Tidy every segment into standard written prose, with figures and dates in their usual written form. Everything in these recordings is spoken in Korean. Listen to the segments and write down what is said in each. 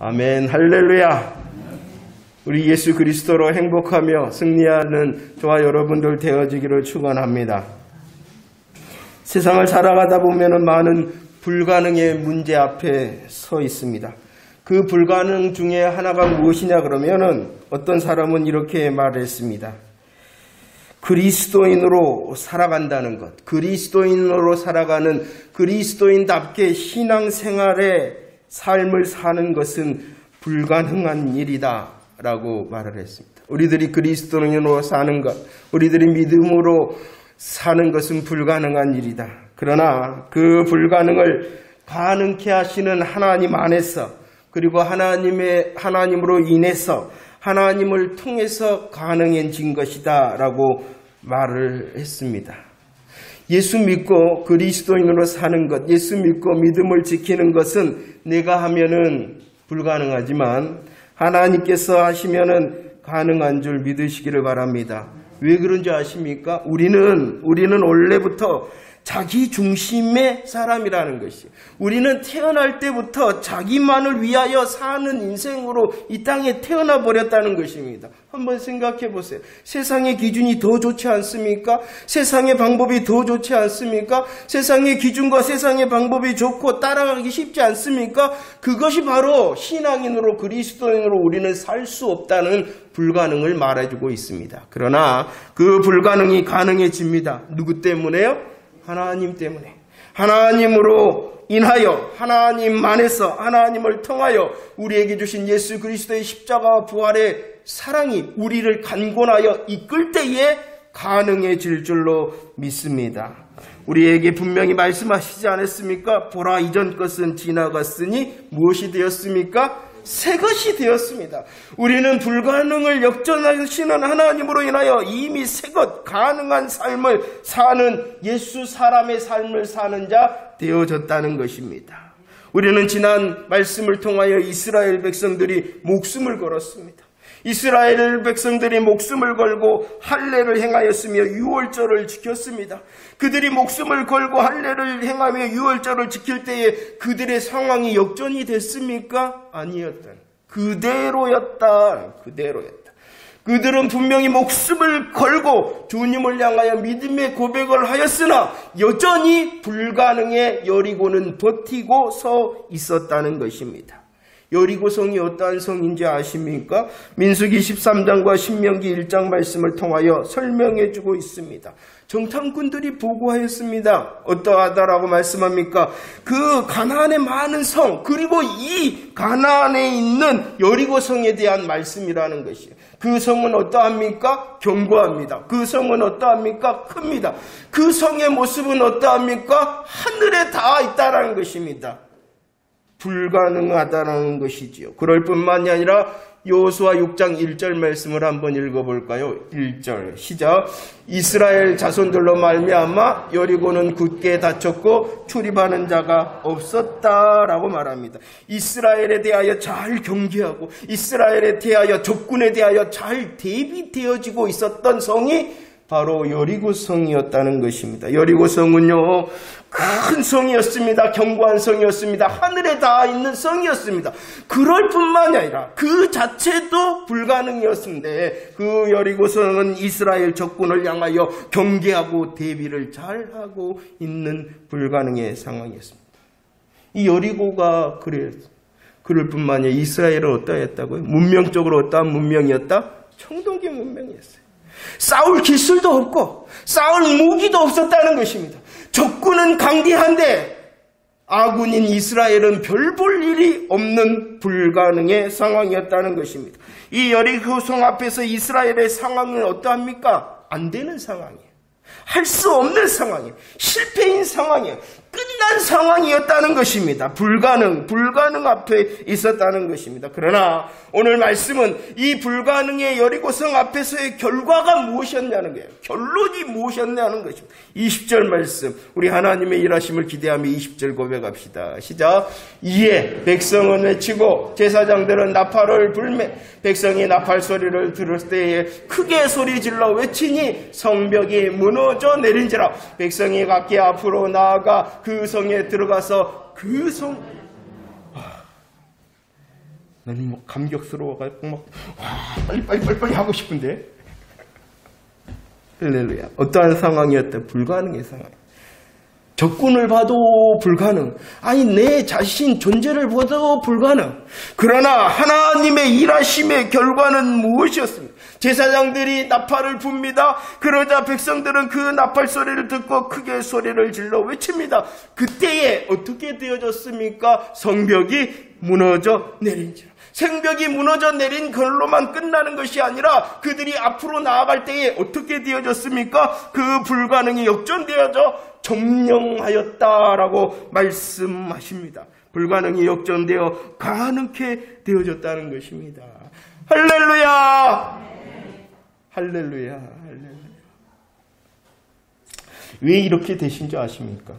아멘. 할렐루야. 우리 예수 그리스도로 행복하며 승리하는 저와 여러분들 되어지기를 축원합니다. 세상을 살아가다 보면 많은 불가능의 문제 앞에 서 있습니다. 그 불가능 중에 하나가 무엇이냐 그러면은 어떤 사람은 이렇게 말했습니다. 그리스도인으로 살아간다는 것, 그리스도인으로 살아가는 그리스도인답게 신앙생활의 삶을 사는 것은 불가능한 일이다 라고 말을 했습니다. 우리들이 그리스도인으로 사는 것, 우리들이 믿음으로 사는 것은 불가능한 일이다. 그러나 그 불가능을 가능케 하시는 하나님 안에서, 그리고 하나님으로 인해서, 하나님을 통해서 가능해진 것이다 라고 말을 했습니다. 예수 믿고 그리스도인으로 사는 것, 예수 믿고 믿음을 지키는 것은 내가 하면은 불가능하지만 하나님께서 하시면은 가능한 줄 믿으시기를 바랍니다. 왜 그런지 아십니까? 우리는 원래부터 자기 중심의 사람이라는 것이, 우리는 태어날 때부터 자기만을 위하여 사는 인생으로 이 땅에 태어나 버렸다는 것입니다. 한번 생각해 보세요. 세상의 기준이 더 좋지 않습니까? 세상의 방법이 더 좋지 않습니까? 세상의 기준과 세상의 방법이 좋고 따라가기 쉽지 않습니까? 그것이 바로 신앙인으로, 그리스도인으로 우리는 살 수 없다는 불가능을 말해주고 있습니다. 그러나 그 불가능이 가능해집니다. 누구 때문에요? 하나님 때문에. 하나님으로 인하여, 하나님 안에서, 하나님을 통하여 우리에게 주신 예수 그리스도의 십자가와 부활의 사랑이 우리를 간곤하여 이끌 때에 가능해질 줄로 믿습니다. 우리에게 분명히 말씀하시지 않았습니까? 보라, 이전 것은 지나갔으니 무엇이 되었습니까? 새 것이 되었습니다. 우리는 불가능을 역전하시는 하나님으로 인하여 이미 새 것, 가능한 삶을 사는, 예수 사람의 삶을 사는 자 되어졌다는 것입니다. 우리는 지난 말씀을 통하여 이스라엘 백성들이 목숨을 걸었습니다. 이스라엘 백성들이 목숨을 걸고 할례를 행하였으며 유월절을 지켰습니다. 그들이 목숨을 걸고 할례를 행하며 유월절을 지킬 때에 그들의 상황이 역전이 됐습니까? 아니었다. 그대로였다. 그들은 분명히 목숨을 걸고 주님을 향하여 믿음의 고백을 하였으나 여전히 불가능에 여리고는 버티고 서 있었다는 것입니다. 여리고성이 어떠한 성인지 아십니까? 민수기 13장과 신명기 1장 말씀을 통하여 설명해 주고 있습니다. 정탐꾼들이 보고하였습니다. 어떠하다라고 말씀합니까? 그 가나안의 많은 성, 그리고 이 가나안에 있는 여리고성에 대한 말씀이라는 것이에요. 그 성은 어떠합니까? 견고합니다. 그 성은 어떠합니까? 큽니다. 그 성의 모습은 어떠합니까? 하늘에 닿아 있다라는 것입니다. 불가능하다는 것이지요. 그럴 뿐만이 아니라 여호수아 6장 1절 말씀을 한번 읽어볼까요? 1절 시작. 이스라엘 자손들로 말미암아 여리고는 굳게 닫혔고 출입하는 자가 없었다라고 말합니다. 이스라엘에 대하여 잘 경계하고 이스라엘에 대하여, 적군에 대하여 잘 대비되어지고 있었던 성이 바로 여리고성이었다는 것입니다. 여리고성은요, 큰 성이었습니다. 견고한 성이었습니다. 하늘에 닿아 있는 성이었습니다. 그럴 뿐만이 아니라 그 자체도 불가능이었는데 그 여리고성은 이스라엘 적군을 향하여 경계하고 대비를 잘하고 있는 불가능의 상황이었습니다. 이 여리고가 그럴 뿐만이 아니라 이스라엘은 어떠했다고요? 문명적으로 어떠한 문명이었다? 청동기 문명이었어요. 싸울 기술도 없고 싸울 무기도 없었다는 것입니다. 적군은 강대한데 아군인 이스라엘은 별 볼 일이 없는 불가능의 상황이었다는 것입니다. 이 여리고성 앞에서 이스라엘의 상황은 어떠합니까? 안 되는 상황이에요. 할 수 없는 상황이에요. 실패인 상황이에요. 끝난 상황이었다는 것입니다. 불가능 앞에 있었다는 것입니다. 그러나 오늘 말씀은 이 불가능의 여리고성 앞에서의 결과가 무엇이었냐는 거예요. 결론이 무엇이었냐는 것입니다. 20절 말씀, 우리 하나님의 일하심을 기대하며 20절 고백합시다. 시작. 이에 백성은 외치고 제사장들은 나팔을 불매 백성이 나팔 소리를 들을 때에 크게 소리질러 외치니 성벽이 무너져 내린지라. 백성이 각기 앞으로 나아가 그 성에 들어가서 그 성, 나는 뭐 감격스러워가지고 막 빨리 하고 싶은데. 할렐루야. 어떠한 상황이었다. 불가능의 상황. 적군을 봐도 불가능. 아니 내 자신 존재를 봐도 불가능. 그러나 하나님의 일하심의 결과는 무엇이었습니까? 제사장들이 나팔을 붑니다. 그러자 백성들은 그 나팔 소리를 듣고 크게 소리를 질러 외칩니다. 그때에 어떻게 되어졌습니까? 성벽이 무너져 내린지라. 성벽이 무너져 내린 걸로만 끝나는 것이 아니라 그들이 앞으로 나아갈 때에 어떻게 되어졌습니까? 그 불가능이 역전되어져 점령하였다라고 말씀하십니다. 불가능이 역전되어 가능케 되어졌다는 것입니다. 할렐루야! 할렐루야! 할렐루야! 왜 이렇게 되신 줄 아십니까?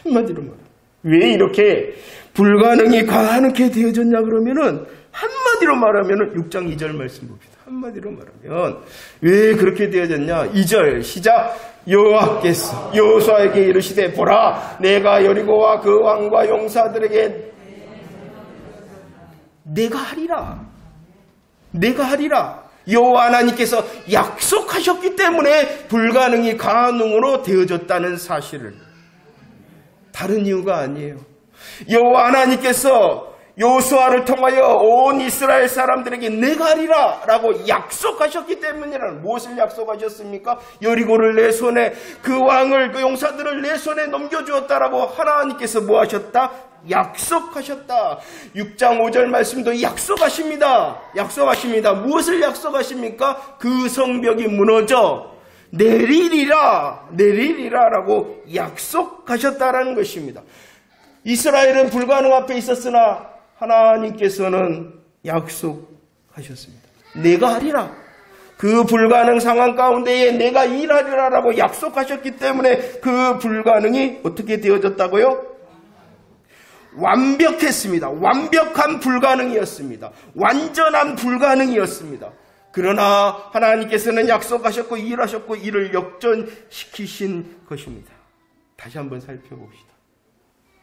한마디로 말하면 왜 이렇게 불가능이 가능케 되어졌냐 그러면은 한마디로 말하면은 6장 2절 말씀 봅시다. 한마디로 말하면 왜 그렇게 되어졌냐? 2절 시작. 여호와께서 여호수아에게 이르시되 보라 내가 여리고와 그 왕과 용사들에게 내가 하리라. 여호와 하나님께서 약속하셨기 때문에 불가능이 가능으로 되어졌다는 사실을, 다른 이유가 아니에요. 여호와 하나님께서 여호수아를 통하여 온 이스라엘 사람들에게 내가 하리라 라고 약속하셨기 때문이라는. 무엇을 약속하셨습니까? 여리고를 내 손에, 그 왕을, 그 용사들을 내 손에 넘겨주었다라고 하나님께서 뭐 하셨다? 약속하셨다. 6장 5절 말씀도 약속하십니다. 무엇을 약속하십니까? 그 성벽이 무너져 내리리라 라고 약속하셨다라는 것입니다. 이스라엘은 불가능 앞에 있었으나 하나님께서는 약속하셨습니다. 내가 하리라. 그 불가능 상황 가운데에 내가 일하리라라고 약속하셨기 때문에 그 불가능이 어떻게 되어졌다고요? 완벽했습니다. 완벽한 불가능이었습니다. 완전한 불가능이었습니다. 그러나 하나님께서는 약속하셨고 일하셨고 이를 역전시키신 것입니다. 다시 한번 살펴봅시다.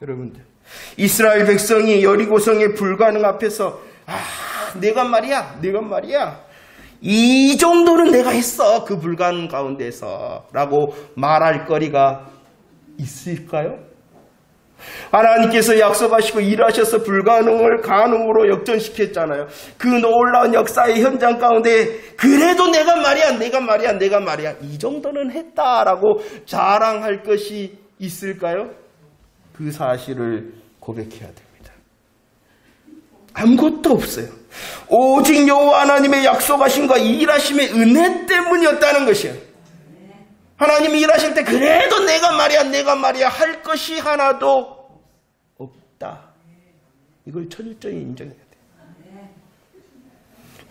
여러분들, 이스라엘 백성이 여리고성의 불가능 앞에서 내가 말이야 이 정도는 내가 했어 그 불가능 가운데서 라고 말할 거리가 있을까요? 하나님께서 약속하시고 일하셔서 불가능을 가능으로 역전시켰잖아요. 그 놀라운 역사의 현장 가운데 그래도 내가 말이야 이 정도는 했다라고 자랑할 것이 있을까요? 그 사실을 고백해야 됩니다. 아무것도 없어요. 오직 여호와 하나님의 약속하심과 일하심의 은혜 때문이었다는 것이에요. 하나님이 일하실 때 그래도 내가 말이야 할 것이 하나도 없다. 이걸 철저히 인정해야 돼요.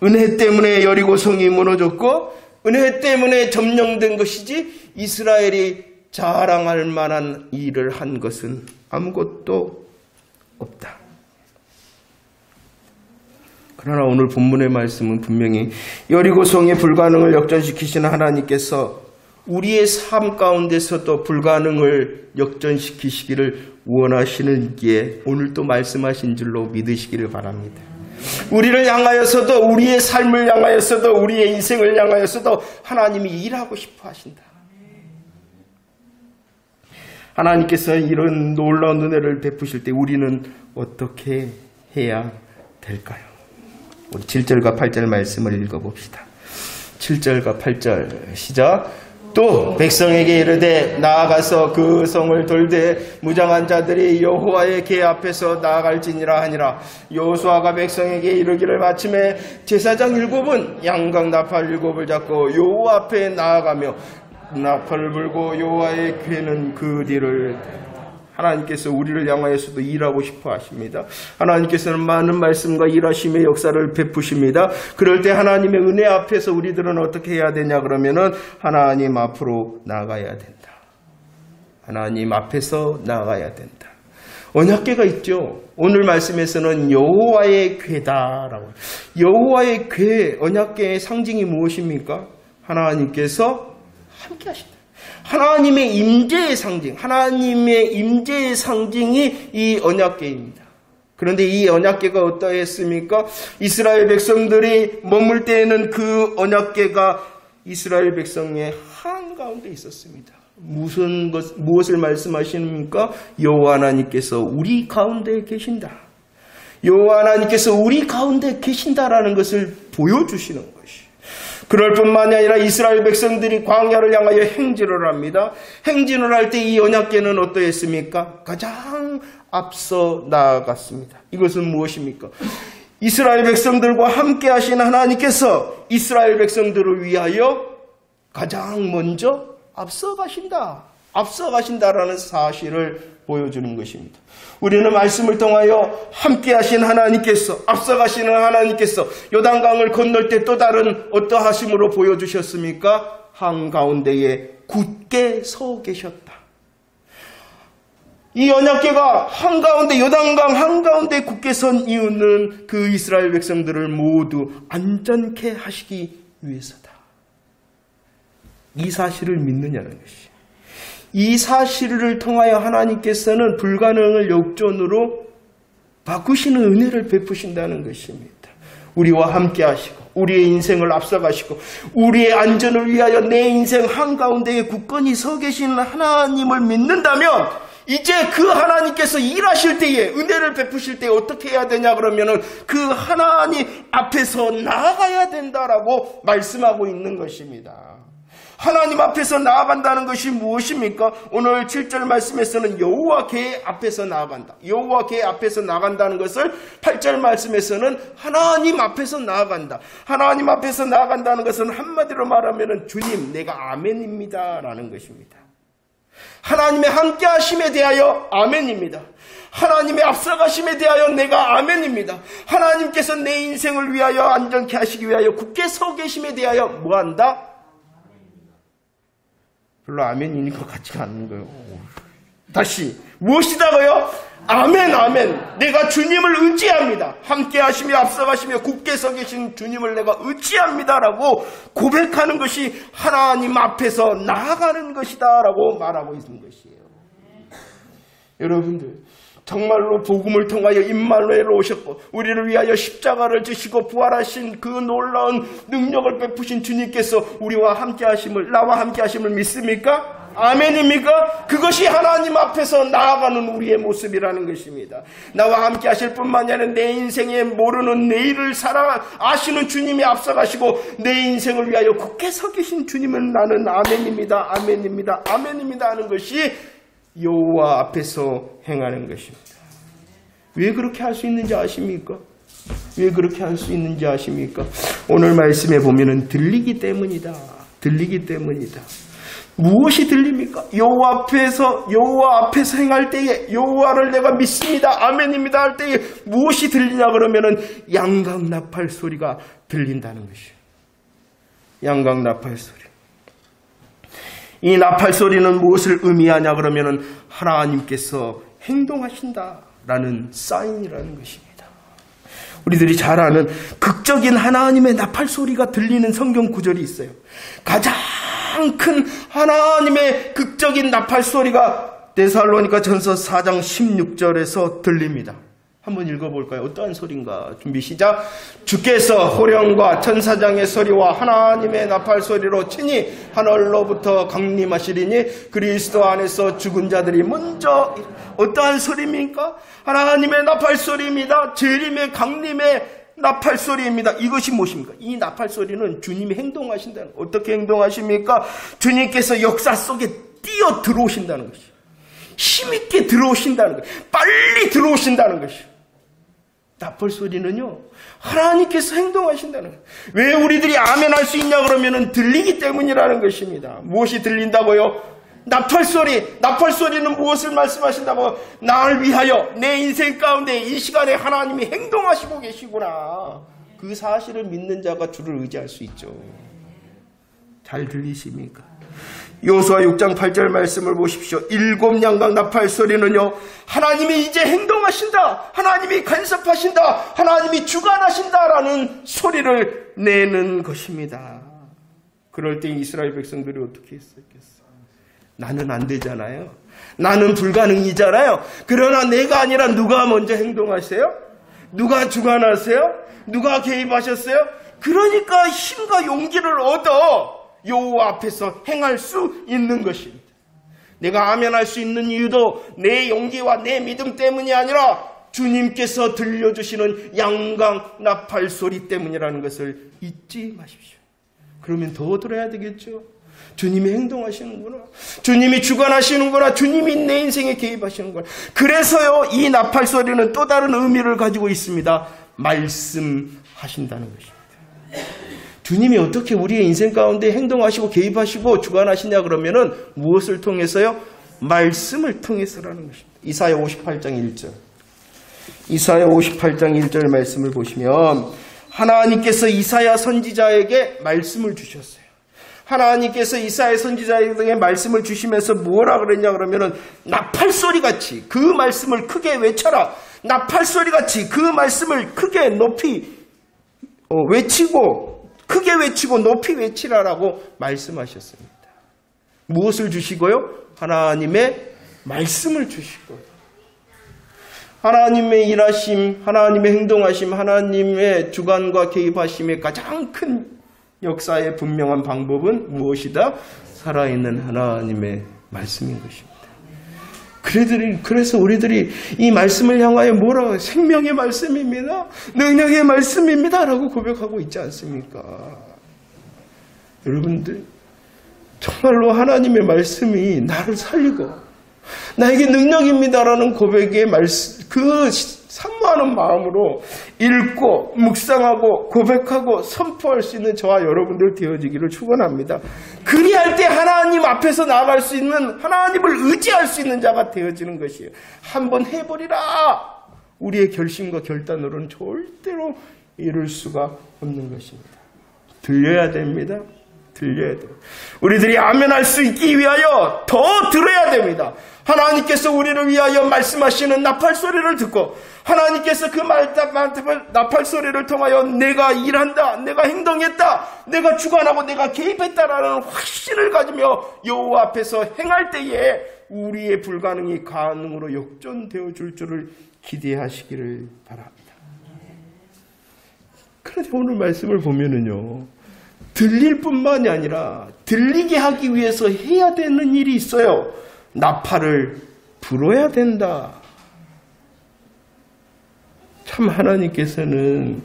은혜 때문에 여리고성이 무너졌고 은혜 때문에 점령된 것이지 이스라엘이 자랑할 만한 일을 한 것은 아무것도 없다. 그러나 오늘 본문의 말씀은 분명히 여리고성의 불가능을 역전시키시는 하나님께서 우리의 삶 가운데서도 불가능을 역전시키시기를 원하시는 게 오늘도 말씀하신 줄로 믿으시기를 바랍니다. 우리를 향하여서도 우리의 삶을 향하여서도 우리의 인생을 향하여서도 하나님이 일하고 싶어 하신다. 하나님께서 이런 놀라운 은혜를 베푸실 때 우리는 어떻게 해야 될까요? 우리 7절과 8절 말씀을 읽어봅시다. 7절과 8절 시작. 또 백성에게 이르되 나아가서 그 성을 돌되 무장한 자들이 여호와의 궤 앞에서 나아갈지니라 하니라. 여호수아가 백성에게 이르기를 마침에 제사장 7은 양각 나팔 7을 잡고 여호와 앞에 나아가며 나팔을 불고 여호와의 궤는 그 뒤를. 하나님께서 우리를 향하여서도 일하고 싶어 하십니다. 하나님께서는 많은 말씀과 일하심의 역사를 베푸십니다. 그럴 때 하나님의 은혜 앞에서 우리들은 어떻게 해야 되냐 그러면은 하나님 앞으로 나가야 된다. 하나님 앞에서 나가야 된다. 언약궤가 있죠. 오늘 말씀에서는 여호와의 궤다라고. 여호와의 궤, 언약궤의 상징이 무엇입니까? 하나님께서 함께 하신다. 하나님의 임재의 상징, 하나님의 임재의 상징이 이 언약궤입니다. 그런데 이 언약궤가 어떠했습니까? 이스라엘 백성들이 머물 때에는 그 언약궤가 이스라엘 백성의 한가운데 있었습니다. 무엇을 말씀하십니까? 여호와 하나님께서 우리 가운데 계신다. 여호와 하나님께서 우리 가운데 계신다라는 것을 보여주시는 것이. 그럴 뿐만이 아니라 이스라엘 백성들이 광야를 향하여 행진을 합니다. 행진을 할 때 이 언약궤는 어떠했습니까? 가장 앞서 나아갔습니다. 이것은 무엇입니까? 이스라엘 백성들과 함께 하신 하나님께서 이스라엘 백성들을 위하여 가장 먼저 앞서가신다라는 사실을 보여주는 것입니다. 우리는 말씀을 통하여 함께 하신 하나님께서, 앞서가시는 하나님께서 요단강을 건널 때 또 다른 어떠하심으로 보여주셨습니까? 한가운데에 굳게 서 계셨다. 이 언약궤가 한가운데, 요단강 한가운데 굳게 선 이유는 그 이스라엘 백성들을 모두 안전케 하시기 위해서다. 이 사실을 믿느냐는 것이. 이 사실을 통하여 하나님께서는 불가능을 역전으로 바꾸시는 은혜를 베푸신다는 것입니다. 우리와 함께 하시고 우리의 인생을 앞서가시고 우리의 안전을 위하여 내 인생 한가운데에 굳건히 서 계시는 하나님을 믿는다면 이제 그 하나님께서 일하실 때에, 은혜를 베푸실 때에 어떻게 해야 되냐 그러면은 그 하나님 앞에서 나아가야 된다라고 말씀하고 있는 것입니다. 하나님 앞에서 나아간다는 것이 무엇입니까? 오늘 7절 말씀에서는 여호와 궤 앞에서 나아간다. 여호와 궤 앞에서 나아간다는 것을 8절 말씀에서는 하나님 앞에서 나아간다. 하나님 앞에서 나아간다는 것은 한마디로 말하면 주님, 내가 아멘입니다 라는 것입니다. 하나님의 함께 하심에 대하여 아멘입니다. 하나님의 앞서가심에 대하여 내가 아멘입니다. 하나님께서 내 인생을 위하여 안전케 하시기 위하여 굳게 서 계심에 대하여 뭐한다? 별로 아멘인 것 같지가 않는 거예요. 다시 무엇이다고요? 아멘, 아멘. 내가 주님을 의지합니다. 함께 하시며 앞서가시며 굳게 서 계신 주님을 내가 의지합니다라고 고백하는 것이 하나님 앞에서 나아가는 것이다라고 말하고 있는 것이에요. 여러분들, 정말로 복음을 통하여 임마누엘로 오셨고 우리를 위하여 십자가를 지시고 부활하신 그 놀라운 능력을 베푸신 주님께서 우리와 함께 하심을, 나와 함께 하심을 믿습니까? 아멘입니까? 그것이 하나님 앞에서 나아가는 우리의 모습이라는 것입니다. 나와 함께 하실 뿐만이 아니라 내 인생에 모르는 내일을 아시는 주님이 앞서가시고 내 인생을 위하여 굳게 서 계신 주님은 나는 아멘입니다, 아멘입니다, 아멘입니다 하는 것이 여호와 앞에서 행하는 것입니다. 왜 그렇게 할 수 있는지 아십니까? 왜 그렇게 할 수 있는지 아십니까? 오늘 말씀에 보면은 들리기 때문이다. 들리기 때문이다. 무엇이 들립니까? 여호와 앞에서 행할 때에, 여호와를 내가 믿습니다, 아멘입니다 할 때에 무엇이 들리냐 그러면은 양각 나팔 소리가 들린다는 것이에요. 양각 나팔 소리. 이 나팔 소리는 무엇을 의미하냐 그러면은 하나님께서 행동하신다라는 사인이라는 것입니다. 우리들이 잘 아는 극적인 하나님의 나팔 소리가 들리는 성경 구절이 있어요. 가장 큰 하나님의 극적인 나팔 소리가 데살로니가 전서 4장 16절에서 들립니다. 한번 읽어볼까요? 어떠한 소리인가? 준비 시작. 주께서 호령과 천사장의 소리와 하나님의 나팔 소리로 친히 하늘로부터 강림하시리니 그리스도 안에서 죽은 자들이 먼저. 어떠한 소리입니까? 하나님의 나팔 소리입니다. 재림의 강림의 나팔 소리입니다. 이것이 무엇입니까? 이 나팔 소리는 주님이 행동하신다는, 어떻게 행동하십니까? 주님께서 역사 속에 뛰어 들어오신다는 것이죠. 힘있게 들어오신다는 것이죠. 빨리 들어오신다는 것이죠. 나팔 소리는요, 하나님께서 행동하신다는 거예요. 왜 우리들이 아멘 할 수 있냐 그러면은 들리기 때문이라는 것입니다. 무엇이 들린다고요? 나팔 소리. 나팔 소리는 무엇을 말씀하신다고? 나를 위하여 내 인생 가운데 이 시간에 하나님이 행동하시고 계시구나. 그 사실을 믿는 자가 주를 의지할 수 있죠. 잘 들리십니까? 여호수아 6장 8절 말씀을 보십시오. 7 양각 나팔 소리는요, 하나님이 이제 행동하신다, 하나님이 간섭하신다, 하나님이 주관하신다라는 소리를 내는 것입니다. 그럴 때 이스라엘 백성들이 어떻게 했었겠어? 나는 안 되잖아요. 나는 불가능이잖아요. 그러나 내가 아니라 누가 먼저 행동하세요? 누가 주관하세요? 누가 개입하셨어요? 그러니까 힘과 용기를 얻어 여호와 앞에서 행할 수 있는 것입니다. 내가 아멘할 수 있는 이유도 내 용기와 내 믿음 때문이 아니라 주님께서 들려주시는 양강 나팔 소리 때문이라는 것을 잊지 마십시오. 그러면 더 들어야 되겠죠. 주님이 행동하시는구나. 주님이 주관하시는구나. 주님이 내 인생에 개입하시는구나. 그래서요, 이 나팔 소리는 또 다른 의미를 가지고 있습니다. 말씀하신다는 것입니다. 주님이 어떻게 우리의 인생 가운데 행동하시고 개입하시고 주관하시냐 그러면은 무엇을 통해서요? 말씀을 통해서라는 것입니다. 이사야 58장 1절. 이사야 58장 1절 말씀을 보시면 하나님께서 이사야 선지자에게 말씀을 주셨어요. 하나님께서 이사야 선지자에게 말씀을 주시면서 뭐라 그랬냐 그러면은 나팔소리같이 그 말씀을 크게 외쳐라. 나팔소리같이 그 말씀을 크게 높이 외치고 크게 외치고 높이 외치라라고 말씀하셨습니다. 무엇을 주시고요? 하나님의 말씀을 주시고요. 하나님의 일하심, 하나님의 행동하심, 하나님의 주관과 개입하심의 가장 큰 역사의 분명한 방법은 무엇이다? 살아있는 하나님의 말씀인 것입니다. 그래서 우리들이 이 말씀을 향하여 뭐라고 해요? 생명의 말씀입니다. 능력의 말씀입니다. 라고 고백하고 있지 않습니까? 여러분들, 정말로 하나님의 말씀이 나를 살리고 나에게 능력입니다라는 고백의 말씀, 그 산모하는 마음으로 읽고 묵상하고 고백하고 선포할 수 있는 저와 여러분들 되어지기를 축원합니다. 그리할 때 하나님 앞에서 나아갈 수 있는, 하나님을 의지할 수 있는 자가 되어지는 것이에요. 한번 해버리라. 우리의 결심과 결단으로는 절대로 이룰 수가 없는 것입니다. 들려야 됩니다. 들려야 돼요. 우리들이 아멘할 수 있기 위하여 더 들어야 됩니다. 하나님께서 우리를 위하여 말씀하시는 나팔소리를 듣고 하나님께서 그 나팔소리를 통하여 내가 일한다, 내가 행동했다, 내가 주관하고 내가 개입했다라는 확신을 가지며 여호와 앞에서 행할 때에 우리의 불가능이 가능으로 역전되어 줄 줄을 기대하시기를 바랍니다. 그런데 오늘 말씀을 보면은요, 들릴 뿐만이 아니라 들리게 하기 위해서 해야 되는 일이 있어요. 나팔을 불어야 된다. 참 하나님께서는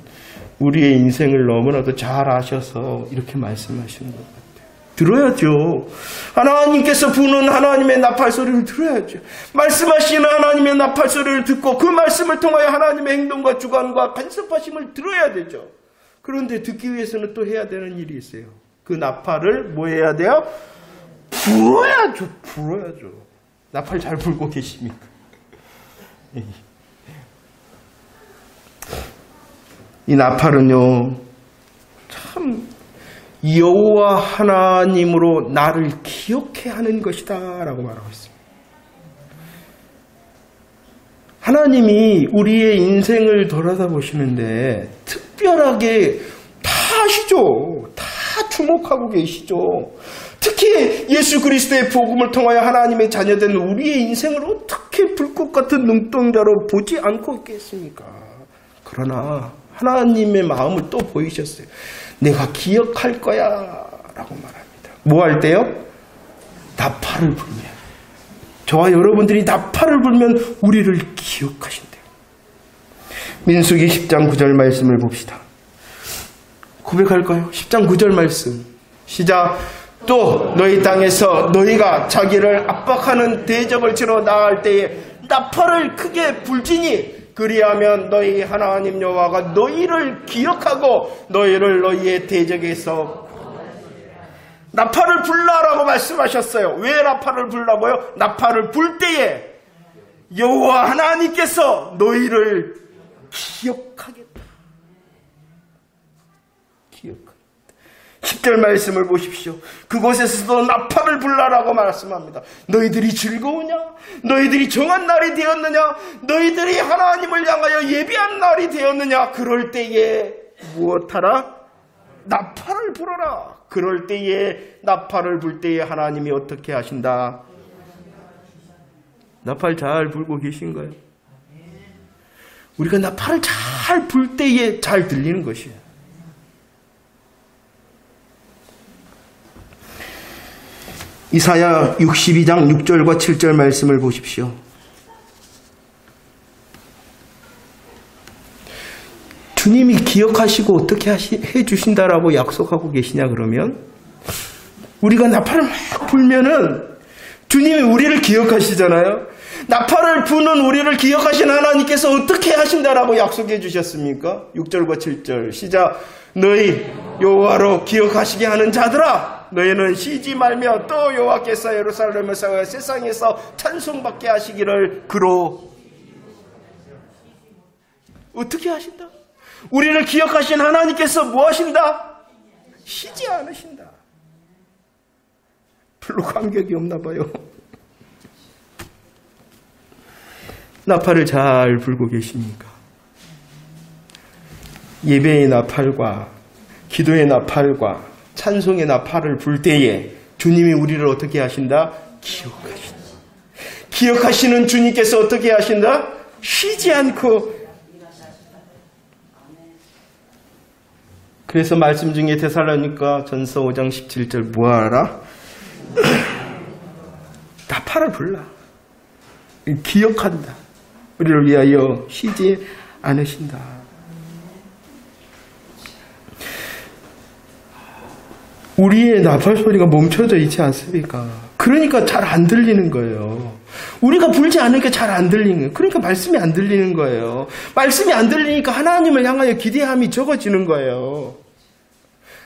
우리의 인생을 너무나도 잘 아셔서 이렇게 말씀하시는 것 같아요. 들어야죠. 하나님께서 부는 하나님의 나팔 소리를 들어야죠. 말씀하시는 하나님의 나팔 소리를 듣고 그 말씀을 통하여 하나님의 행동과 주관과 간섭하심을 들어야 되죠. 그런데 듣기 위해서는 또 해야 되는 일이 있어요. 그 나팔을 뭐 해야 돼요? 불어야죠. 불어야죠. 나팔 잘 불고 계십니까? 이 나팔은요, 참 여호와 하나님으로 나를 기억해 하는 것이다 라고 말하고 있습니다. 하나님이 우리의 인생을 돌아다보시는데 특별하게 다 아시죠. 다 주목하고 계시죠. 특히 예수 그리스도의 복음을 통하여 하나님의 자녀된 우리의 인생을 어떻게 불꽃 같은 눈동자로 보지 않고 있겠습니까? 그러나 하나님의 마음을 또 보이셨어요. 내가 기억할 거야 라고 말합니다. 뭐 할 때요? 나팔을 불면, 저와 여러분들이 나팔을 불면 우리를 기억하신대요. 민수기 10장 9절 말씀을 봅시다. 고백할까요? 10장 9절 말씀 시작. 또 너희 땅에서 너희가 자기를 압박하는 대적을 치러 나갈 때에 나팔을 크게 불지니 그리하면 너희 하나님 여호와가 너희를 기억하고 너희를 너희의 대적에서 나팔을 불라라고 말씀하셨어요. 왜 나팔을 불라고요? 나팔을 불 때에 여호와 하나님께서 너희를 기억하겠다. 기억하겠다. 10절 말씀을 보십시오. 그곳에서도 나팔을 불라라고 말씀합니다. 너희들이 즐거우냐? 너희들이 정한 날이 되었느냐? 너희들이 하나님을 향하여 예비한 날이 되었느냐? 그럴 때에 무엇하라? 나팔을 불어라. 그럴 때에 나팔을 불 때에 하나님이 어떻게 하신다? 나팔 잘 불고 계신가요? 우리가 나팔을 잘 불 때에 잘 들리는 것이에요. 이사야 62장 6절과 7절 말씀을 보십시오. 주님이 기억하시고 어떻게 해주신다라고 약속하고 계시냐 그러면 우리가 나팔을 막 불면은 주님이 우리를 기억하시잖아요. 나팔을 부는 우리를 기억하신 하나님께서 어떻게 하신다라고 약속해 주셨습니까? 6절과 7절 시작. 너희 여호와로 기억하시게 하는 자들아, 너희는 쉬지 말며 또 여호와께서 예루살렘에서 세상에서 찬송받게 하시기를 그로. 어떻게 하신다? 우리를 기억하신 하나님께서 뭐 하신다? 쉬지 않으신다. 별로 감격이 없나 봐요. 나팔을 잘 불고 계십니까? 예배의 나팔과 기도의 나팔과 찬송의 나팔을 불 때에 주님이 우리를 어떻게 하신다? 기억하신다. 기억하시는 주님께서 어떻게 하신다? 쉬지 않고. 그래서 말씀 중에 데살로니가 전서 5장 17절 뭐하라? 나팔을 불라. 기억한다. 우리를 위하여 쉬지 않으신다. 우리의 나팔 소리가 멈춰져 있지 않습니까? 그러니까 잘 안 들리는 거예요. 우리가 불지 않으니까 잘 안 들리는 거예요. 그러니까 말씀이 안 들리는 거예요. 말씀이 안 들리니까 하나님을 향하여 기대함이 적어지는 거예요.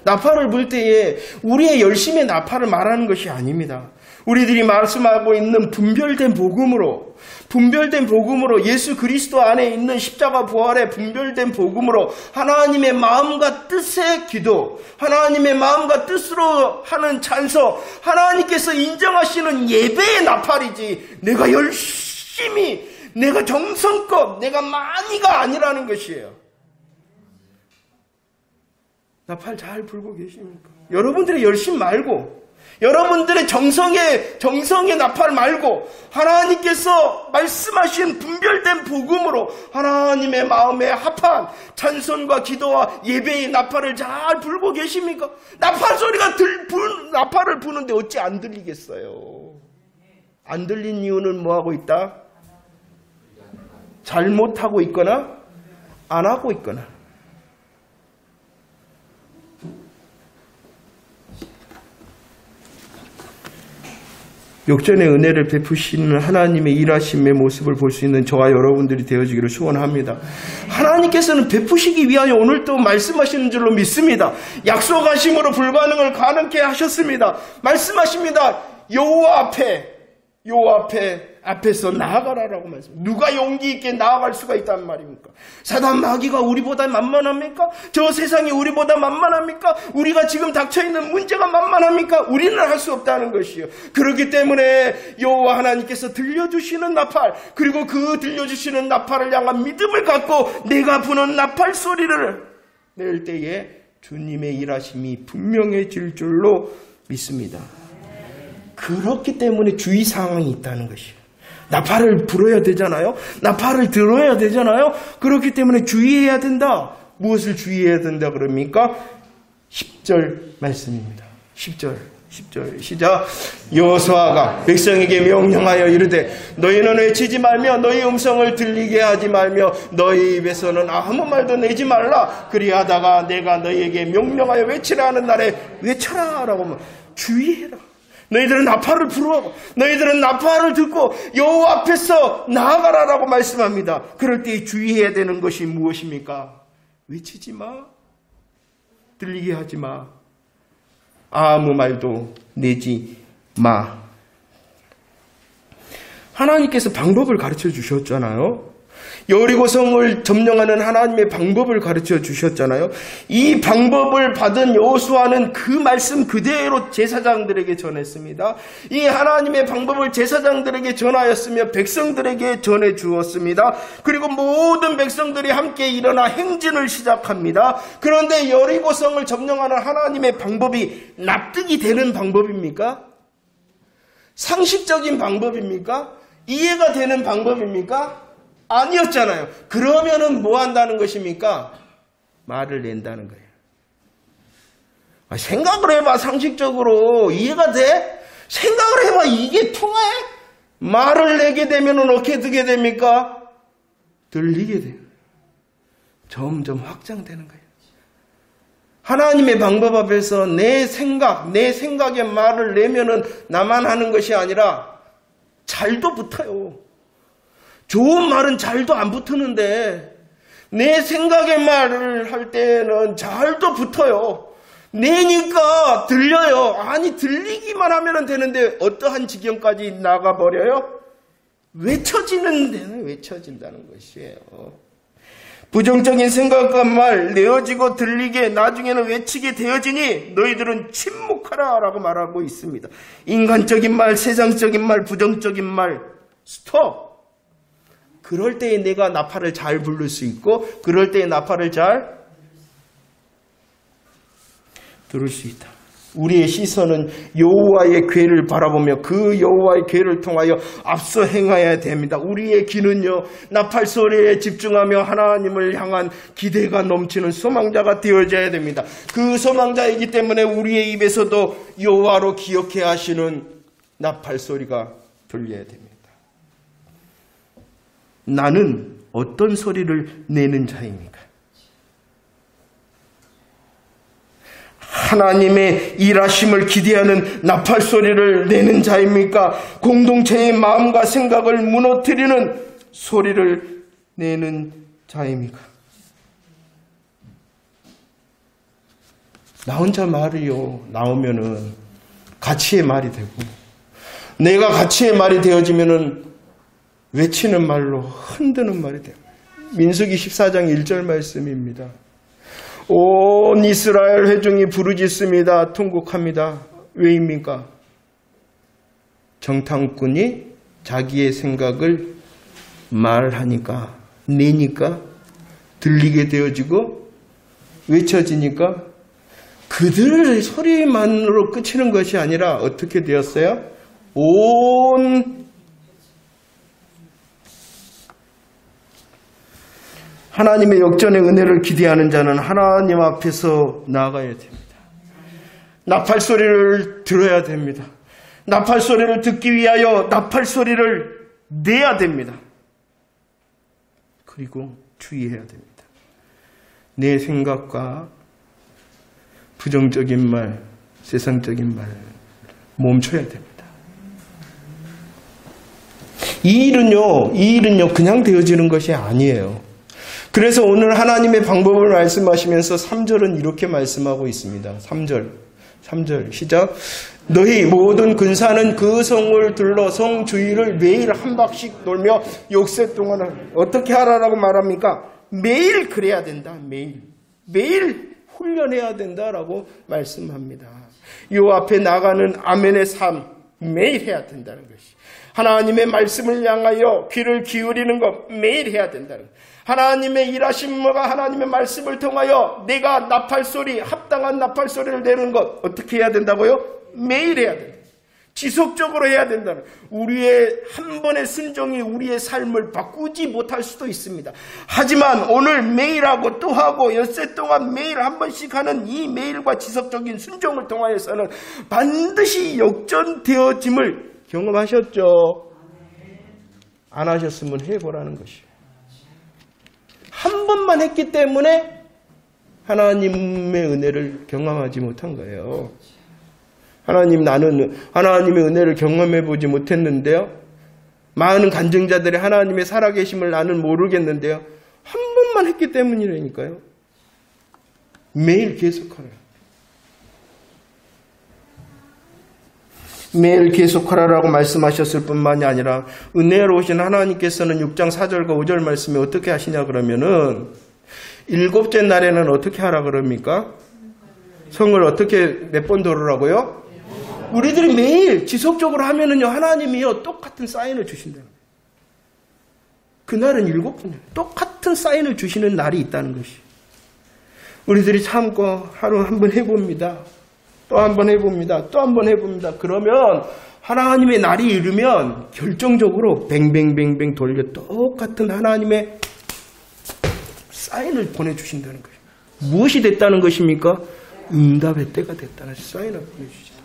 나팔을 불 때에 우리의 열심의 나팔을 말하는 것이 아닙니다. 우리들이 말씀하고 있는 분별된 복음으로 예수 그리스도 안에 있는 십자가 부활의 분별된 복음으로 하나님의 마음과 뜻의 기도, 하나님의 마음과 뜻으로 하는 찬송, 하나님께서 인정하시는 예배의 나팔이지 내가 열심히, 내가 정성껏, 내가 많이가 아니라는 것이에요. 나팔 잘 불고 계십니까? 여러분들의 열심 말고, 여러분들의 정성의 나팔 말고 하나님께서 말씀하신 분별된 복음으로 하나님의 마음에 합한 찬송과 기도와 예배의 나팔을 잘 불고 계십니까? 나팔 소리가 나팔을 부는데 어찌 안 들리겠어요? 안 들린 이유는 뭐하고 있다? 잘못하고 있거나 안 하고 있거나. 역전의 은혜를 베푸시는 하나님의 일하심의 모습을 볼 수 있는 저와 여러분들이 되어지기를 소원합니다. 하나님께서는 베푸시기 위하여 오늘도 말씀하시는 줄로 믿습니다. 약속하심으로 불가능을 가능케 하셨습니다. 말씀하십니다. 여호와 앞에서 나아가라라고 말씀. 누가 용기 있게 나아갈 수가 있단 말입니까? 사단 마귀가 우리보다 만만합니까? 저 세상이 우리보다 만만합니까? 우리가 지금 닥쳐있는 문제가 만만합니까? 우리는 할 수 없다는 것이요. 그렇기 때문에 여호와 하나님께서 들려주시는 나팔, 그리고 그 들려주시는 나팔을 향한 믿음을 갖고 내가 부는 나팔 소리를 낼 때에 주님의 일하심이 분명해질 줄로 믿습니다. 그렇기 때문에 주의사항이 있다는 것이에요. 나팔을 불어야 되잖아요. 나팔을 들어야 되잖아요. 그렇기 때문에 주의해야 된다. 무엇을 주의해야 된다 그럽니까? 10절 말씀입니다. 10절 시작. 여호수아가 백성에게 명령하여 이르되 너희는 외치지 말며 너희 음성을 들리게 하지 말며 너희 입에서는 아무 말도 내지 말라. 그리하다가 내가 너희에게 명령하여 외치라 하는 날에 외쳐라 라고. 주의해라. 너희들은 나팔을 불어, 너희들은 나팔을 듣고 여호와 앞에서 나아가라라고 말씀합니다. 그럴 때 주의해야 되는 것이 무엇입니까? 외치지 마, 들리게 하지 마, 아무 말도 내지 마. 하나님께서 방법을 가르쳐 주셨잖아요. 여리고성을 점령하는 하나님의 방법을 가르쳐 주셨잖아요. 이 방법을 받은 여호수아는 그 말씀 그대로 제사장들에게 전했습니다. 이 하나님의 방법을 제사장들에게 전하였으며 백성들에게 전해 주었습니다. 그리고 모든 백성들이 함께 일어나 행진을 시작합니다. 그런데 여리고성을 점령하는 하나님의 방법이 납득이 되는 방법입니까? 상식적인 방법입니까? 이해가 되는 방법입니까? 아니었잖아요. 그러면은 뭐 한다는 것입니까? 말을 낸다는 거예요. 생각을 해봐. 상식적으로 이해가 돼? 생각을 해봐. 이게 통해? 말을 내게 되면은 어떻게 되게 됩니까? 들리게 돼요. 점점 확장되는 거예요. 하나님의 방법 앞에서 내 생각의 말을 내면은 나만 하는 것이 아니라 잘도 붙어요. 좋은 말은 잘도 안 붙는데 내 생각의 말을 할 때는 잘도 붙어요. 내니까 들려요. 아니 들리기만 하면 되는데 어떠한 지경까지 나가버려요? 외쳐지는 데는 외쳐진다는 것이에요. 부정적인 생각과 말 내어지고 들리게 나중에는 외치게 되어지니 너희들은 침묵하라 라고 말하고 있습니다. 인간적인 말, 세상적인 말, 부정적인 말 스톱. 그럴 때에 내가 나팔을 잘 부를 수 있고 그럴 때에 나팔을 잘 들을 수 있다. 우리의 시선은 여호와의 궤를 바라보며 그 여호와의 궤를 통하여 앞서 행하여야 됩니다. 우리의 귀는요 나팔 소리에 집중하며 하나님을 향한 기대가 넘치는 소망자가 되어져야 됩니다. 그 소망자이기 때문에 우리의 입에서도 여호와로 기억해 하시는 나팔 소리가 들려야 됩니다. 나는 어떤 소리를 내는 자입니까? 하나님의 일하심을 기대하는 나팔 소리를 내는 자입니까? 공동체의 마음과 생각을 무너뜨리는 소리를 내는 자입니까? 나 혼자 말이요 나오면은 가치의 말이 되고 내가 가치의 말이 되어지면은 외치는 말로 흔드는 말이 돼요. 민수기 14장 1절 말씀입니다. 온 이스라엘 회중이 부르짖습니다. 통곡합니다. 왜입니까? 정탐꾼이 자기의 생각을 말하니까, 내니까, 들리게 되어지고, 외쳐지니까, 그들의 소리만으로 그치는 것이 아니라 어떻게 되었어요? 하나님의 역전의 은혜를 기대하는 자는 하나님 앞에서 나아가야 됩니다. 나팔 소리를 들어야 됩니다. 나팔 소리를 듣기 위하여 나팔 소리를 내야 됩니다. 그리고 주의해야 됩니다. 내 생각과 부정적인 말, 세상적인 말 멈춰야 됩니다. 이 일은요 그냥 되어지는 것이 아니에요. 그래서 오늘 하나님의 방법을 말씀하시면서 3절은 이렇게 말씀하고 있습니다. 3절 시작. 너희 모든 근사는 그 성을 둘러 성 주위를 매일 한 바퀴씩 돌며 역세 동안을 어떻게 하라라고 말합니까? 매일 그래야 된다. 매일 훈련해야 된다라고 말씀합니다. 요 앞에 나가는 아멘의 삶 매일 해야 된다는 것이. 하나님의 말씀을 향하여 귀를 기울이는 것 매일 해야 된다는 것. 하나님의 일하심과 하나님의 말씀을 통하여 내가 나팔소리, 합당한 나팔소리를 내는 것 어떻게 해야 된다고요? 매일 해야 된다. 지속적으로 해야 된다는. 우리의 한 번의 순종이 우리의 삶을 바꾸지 못할 수도 있습니다. 하지만 오늘 매일 하고 또 하고 엿새 동안 매일 한 번씩 하는 이 매일과 지속적인 순종을 통하여서는 반드시 역전되어짐을 경험하셨죠? 안 하셨으면 해보라는 것이에요. 한 번만 했기 때문에 하나님의 은혜를 경험하지 못한 거예요. 나는 하나님의 은혜를 경험해보지 못했는데요. 많은 간증자들이 하나님의 살아계심을 나는 모르겠는데요. 한 번만 했기 때문이라니까요. 매일 계속하라. 매일 계속하라라고 말씀하셨을 뿐만이 아니라 은혜로우신 하나님께서는 6장 4절과 5절 말씀에 어떻게 하시냐 그러면은 7째 날에는 어떻게 하라 그럽니까? 성을 어떻게 몇 번 돌으라고요? 우리들이 매일 지속적으로 하면은요 하나님이요 똑같은 사인을 주신다는 거예요. 그날은 7번이에요. 똑같은 사인을 주시는 날이 있다는 것이. 우리들이 참고 하루 한번 해봅니다. 또 한 번 해봅니다. 또 한 번 해봅니다. 그러면 하나님의 날이 이르면 결정적으로 뱅뱅뱅뱅 돌려 똑같은 하나님의 사인을 보내주신다는 거예요. 무엇이 됐다는 것입니까? 응답의 때가 됐다는 사인을 보내주신다.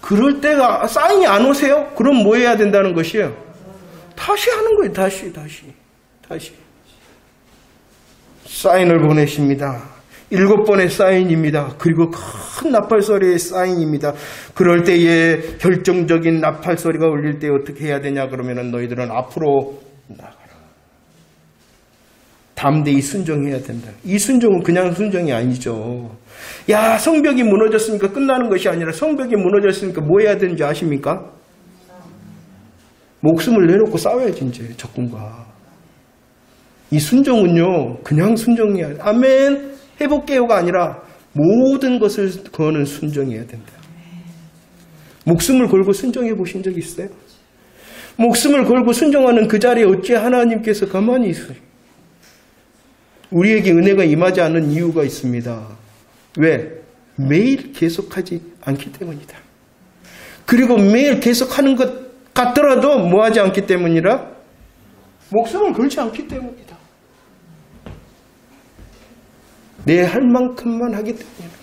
그럴 때가 사인이 안 오세요? 그럼 뭐 해야 된다는 것이에요? 다시 하는 거예요. 다시. 사인을 보내십니다. 7번의 사인입니다. 그리고 큰 나팔소리의 사인입니다. 그럴 때에 결정적인 나팔소리가 울릴 때 어떻게 해야 되냐 그러면은 너희들은 앞으로 나가라. 담대히 순종해야 된다. 이 순종은 그냥 순종이 아니죠. 야, 성벽이 무너졌으니까 끝나는 것이 아니라 성벽이 무너졌으니까 뭐 해야 되는지 아십니까? 목숨을 내놓고 싸워야지 이제 적군과. 이 순종은요 그냥 순종이 아니라 아멘 해볼게요가 아니라 모든 것을 거는 순종해야 된다. 목숨을 걸고 순종해 보신 적 있어요? 목숨을 걸고 순종하는 그 자리에 어찌 하나님께서 가만히 있어요? 우리에게 은혜가 임하지 않는 이유가 있습니다. 왜? 매일 계속하지 않기 때문이다. 그리고 매일 계속하는 것 같더라도 뭐하지 않기 때문이라? 목숨을 걸지 않기 때문이다. 내 할 만큼만 하기 때문이다.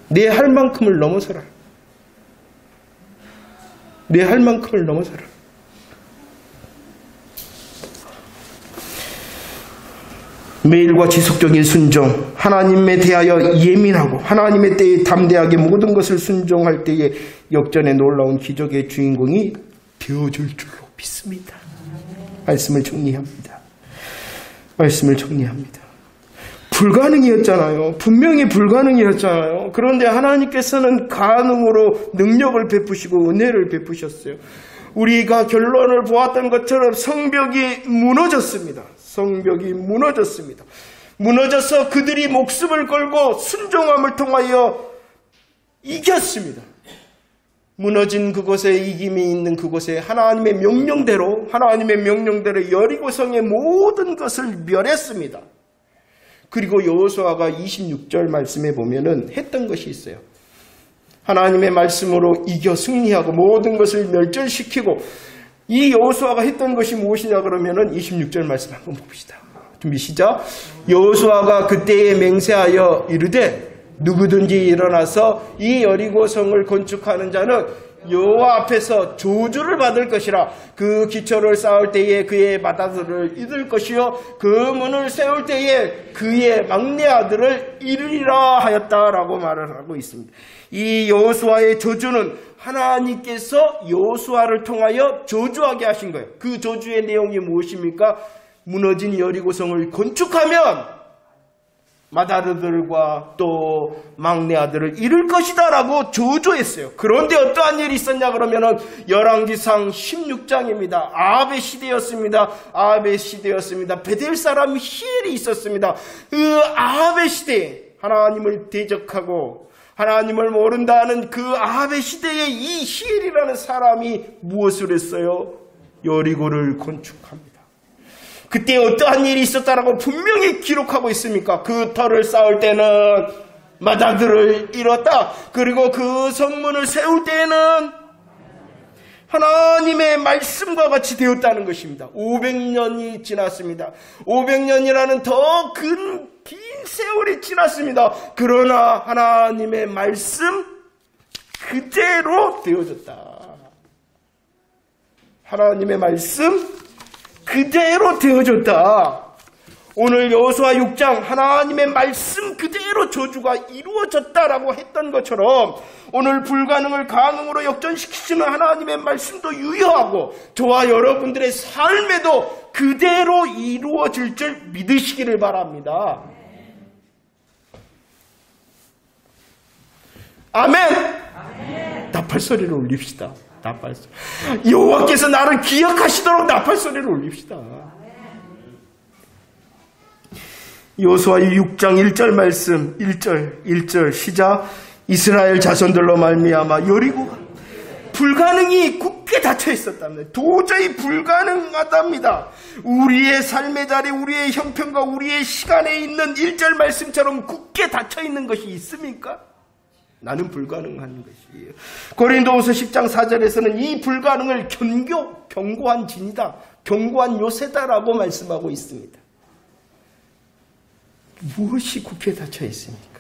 내 할 만큼을 넘어서라. 내 할 만큼을 넘어서라. 매일과 지속적인 순종, 하나님에 대하여 예민하고 하나님의 때에 담대하게 모든 것을 순종할 때에 역전의 놀라운 기적의 주인공이 되어줄 줄로 믿습니다. 말씀을 정리합니다. 불가능이었잖아요. 분명히 불가능이었잖아요. 그런데 하나님께서는 가능으로 능력을 베푸시고 은혜를 베푸셨어요. 우리가 결론을 보았던 것처럼 성벽이 무너졌습니다. 무너져서 그들이 목숨을 걸고 순종함을 통하여 이겼습니다. 무너진 그곳에 이김이 있는 그곳에 하나님의 명령대로 여리고성의 모든 것을 멸했습니다. 그리고 여호수아가 26절 말씀에 보면은 했던 것이 있어요. 하나님의 말씀으로 이겨 승리하고 모든 것을 멸절시키고 이 여호수아가 했던 것이 무엇이냐 그러면은 26절 말씀 한번 봅시다. 준비 시작. 여호수아가 그때에 맹세하여 이르되 누구든지 일어나서 이 여리고성을 건축하는 자는 여호와 앞에서 저주를 받을 것이라. 그 기초를 쌓을 때에 그의 맏아들을 잃을 것이요 그 문을 세울 때에 그의 막내 아들을 잃으리라 하였다라고 말을 하고 있습니다. 이 여호수아의 저주는 하나님께서 여호수아를 통하여 저주하게 하신 거예요. 그 저주의 내용이 무엇입니까? 무너진 여리고성을 건축하면 맏아들들과 또 막내 아들을 잃을 것이다 라고 저주했어요. 그런데 어떠한 일이 있었냐 그러면은 열왕기상 16장입니다. 아합의 시대였습니다. 베델 사람 히엘이 있었습니다. 그 아합의 시대에 하나님을 대적하고 하나님을 모른다는 그 아합의 시대에 이 히엘이라는 사람이 무엇을 했어요? 여리고를 건축합니다. 그때 어떠한 일이 있었다라고 분명히 기록하고 있습니까? 그 터를 쌓을 때는 맏아들을 잃었다. 그리고 그 성문을 세울 때에는 하나님의 말씀과 같이 되었다는 것입니다. 500년이 지났습니다. 500년이라는 더 긴 세월이 지났습니다. 그러나 하나님의 말씀 그대로 되어졌다. 하나님의 말씀 그대로 되어졌다. 오늘 여호수아 6장 하나님의 말씀 그대로 저주가 이루어졌다라고 했던 것처럼 오늘 불가능을 가능으로 역전시키시는 하나님의 말씀도 유효하고 저와 여러분들의 삶에도 그대로 이루어질 줄 믿으시기를 바랍니다. 아멘. 나팔소리를 올립시다. 여호와께서 나를 기억하시도록 나팔소리를 올립시다. 여호수아 6장 1절 말씀 1절 시작. 이스라엘 자손들로 말미암아 여리고가 불가능이 굳게 닫혀 있었답니다. 도저히 불가능하답니다. 우리의 삶의 자리, 우리의 형편과 우리의 시간에 있는 1절 말씀처럼 굳게 닫혀 있는 것이 있습니까? 나는 불가능한 것이에요. 고린도후서 10장 4절에서는 이 불가능을 견고한 진이다, 견고한 요새다라고 말씀하고 있습니다. 무엇이 굳게 닫혀 있습니까?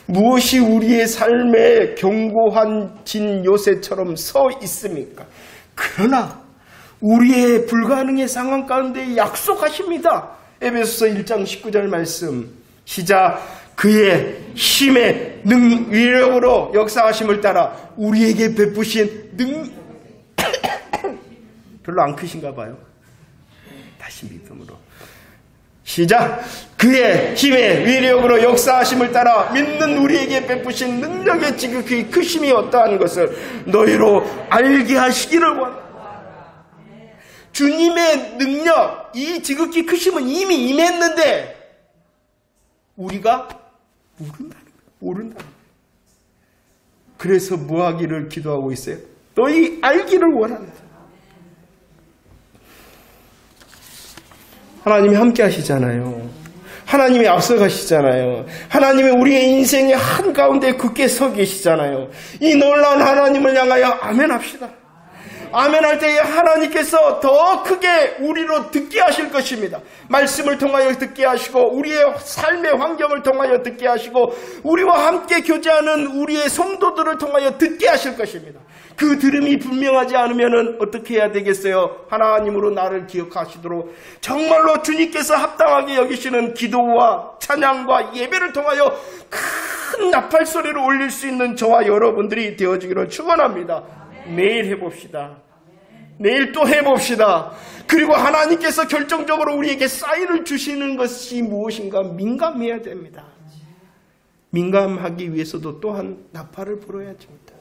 무엇이 우리의 삶에 견고한 진 요새처럼 서 있습니까? 그러나 우리의 불가능의 상황 가운데 약속하십니다. 에베소서 1장 19절 말씀 시작. 그의 힘의 위력으로 역사하심을 따라 우리에게 베푸신 별로 안 크신가 봐요. 다시 믿음으로 시작. 그의 힘의 위력으로 역사하심을 따라 믿는 우리에게 베푸신 능력의 지극히 크심이 어떠한 것을 너희로 알게 하시기를 원합니다. 주님의 능력, 이 지극히 크심은 이미 임했는데 우리가 모른다는 거예요. 그래서 뭐 하기를 기도하고 있어요? 너희 알기를 원한다. 하나님이 함께 하시잖아요. 하나님이 앞서가시잖아요. 하나님이 우리의 인생의 한가운데 굳게 서 계시잖아요. 이 놀라운 하나님을 향하여 아멘 합시다. 아멘 할 때에 하나님께서 더 크게 우리로 듣게 하실 것입니다. 말씀을 통하여 듣게 하시고 우리의 삶의 환경을 통하여 듣게 하시고 우리와 함께 교제하는 우리의 성도들을 통하여 듣게 하실 것입니다. 그 들음이 분명하지 않으면 어떻게 해야 되겠어요? 하나님으로 나를 기억하시도록 정말로 주님께서 합당하게 여기시는 기도와 찬양과 예배를 통하여 큰 나팔 소리를 올릴 수 있는 저와 여러분들이 되어지기를 축원합니다. 내일 해봅시다. 내일 또 해봅시다. 그리고 하나님께서 결정적으로 우리에게 사인을 주시는 것이 무엇인가 민감해야 됩니다. 민감하기 위해서도 또한 나팔을 불어야 합니다.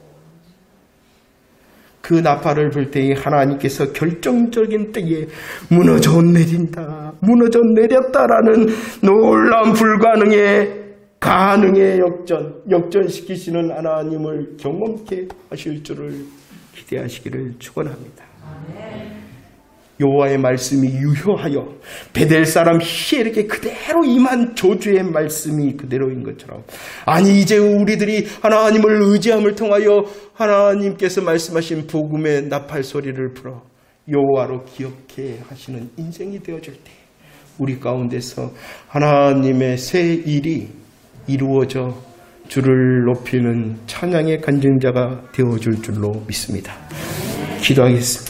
그 나팔을 불 때에 하나님께서 결정적인 때에 무너져 내린다, 무너져 내렸다라는 놀라운 불가능의 가능의 역전시키시는 하나님을 경험케 하실 줄을 기대하시기를 축원합니다. 여호와의 말씀이 유효하여 베델 사람 히엘에게 그대로 임한 저주의 말씀이 그대로인 것처럼, 아니 이제 우리들이 하나님을 의지함을 통하여 하나님께서 말씀하신 복음의 나팔 소리를 불어 여호와로 기억해 하시는 인생이 되어줄 때 우리 가운데서 하나님의 새 일이 이루어져 주를 높이는 찬양의 간증자가 되어줄 줄로 믿습니다. 기도하겠습니다.